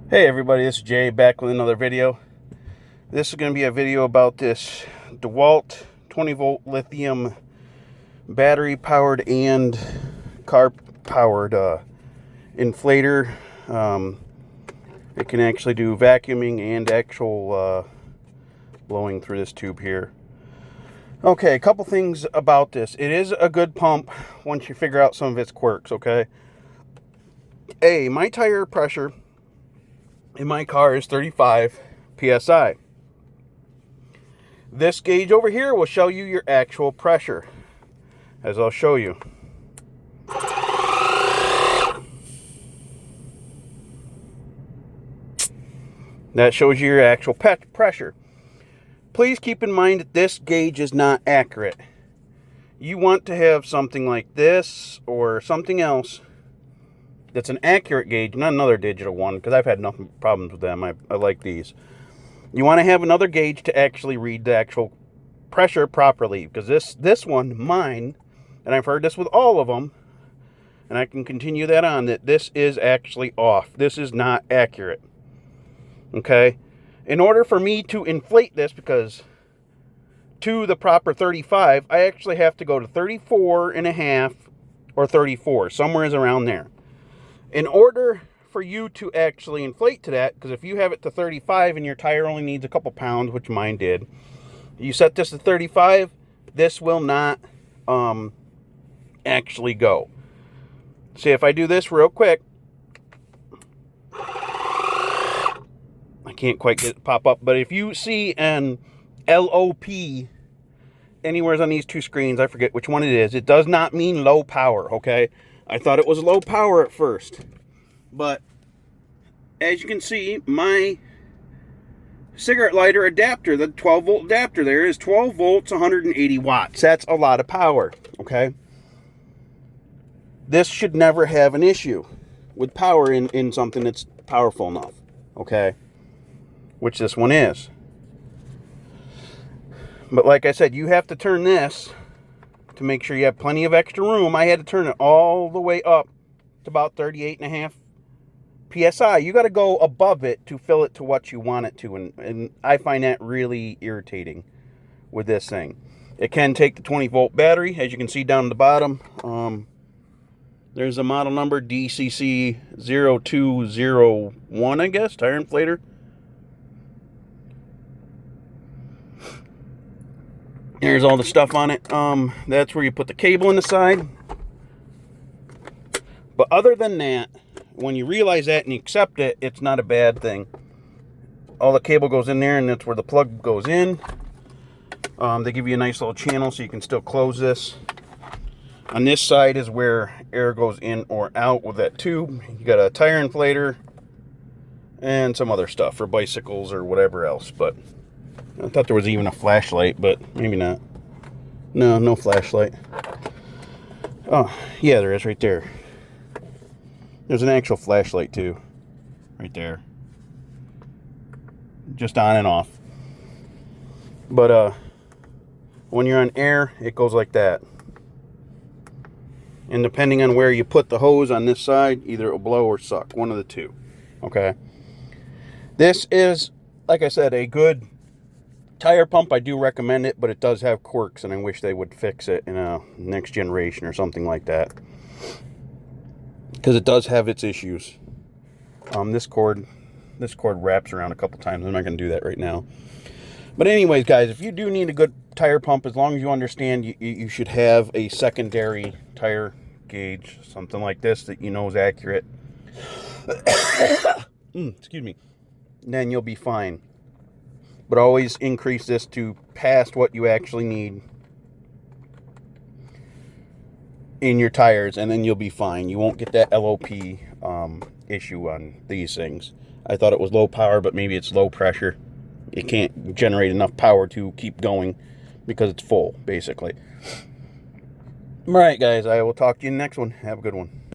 Hey everybody, this is Jay back with another video. This is going to be a video about this Dewalt 20 volt lithium battery powered and car powered inflator. It can actually do vacuuming and actual blowing through this tube here. Okay, a couple things about this. It is a good pump once you figure out some of its quirks, okay? My tire pressure in my car is 35 psi. This gauge over here will show you your actual pressure, as I'll show you. That shows you your actual pressure. Please keep in mind that this gauge is not accurate. You want to have something like this or something else that's an accurate gauge, not another digital one, because I've had nothing problems with them. I like these. You want to have another gauge to actually read the actual pressure properly, because this one, mine, and I've heard this with all of them, and I can continue that on, that this is actually off. This is not accurate. Okay? In order for me to inflate this, because to the proper 35, I actually have to go to 34 and a half or 34, somewhere around there. In order for you to actually inflate to that, because if you have it to 35 and your tire only needs a couple pounds, which mine did, you set this to 35, this will not actually go. See, if I do this real quick, I can't quite get it to pop up, but if you see an LOP anywhere on these two screens, I forget which one it is, it does not mean low power, okay? I thought it was low power at first, but as you can see, my cigarette lighter adapter, the 12 volt adapter there, is 12 volts, 180 watts. That's a lot of power, okay? This should never have an issue with power in something that's powerful enough, okay? Which this one is. But like I said, you have to turn this to make sure you have plenty of extra room. I had to turn it all the way up to about 38.5 psi. You got to go above it to fill it to what you want it to, and I find that really irritating with this thing. It can take the 20 volt battery, as you can see down at the bottom. There's a model number DCC0201, I guess, tire inflator. There's all the stuff on it. That's where you put the cable in the side. But other than that, when you realize that and you accept it, it's not a bad thing. All the cable goes in there, and that's where the plug goes in. They give you a nice little channel so you can still close this. On this side is where air goes in or out with that tube. You got a tire inflator and some other stuff for bicycles or whatever else, but I thought there was even a flashlight, but maybe not. No flashlight. Oh, yeah, there is right there. There's an actual flashlight too. Right there. Just on and off. But when you're on air, it goes like that. And depending on where you put the hose on this side, either it will blow or suck. One of the two. Okay. This is, like I said, a good tire pump. I do recommend it, but it does have quirks, and I wish they would fix it in a next generation or something like that, because it does have its issues. This cord wraps around a couple times. I'm not going to do that right now. But anyways, guys, if you do need a good tire pump, as long as you understand you should have a secondary tire gauge, something like this that you know is accurate. Excuse me. Then you'll be fine. But always increase this to past what you actually need in your tires, and then you'll be fine. You won't get that LOP issue on these things. I thought it was low power, but maybe it's low pressure. It can't generate enough power to keep going because it's full, basically. All right, guys, I will talk to you in the next one. Have a good one.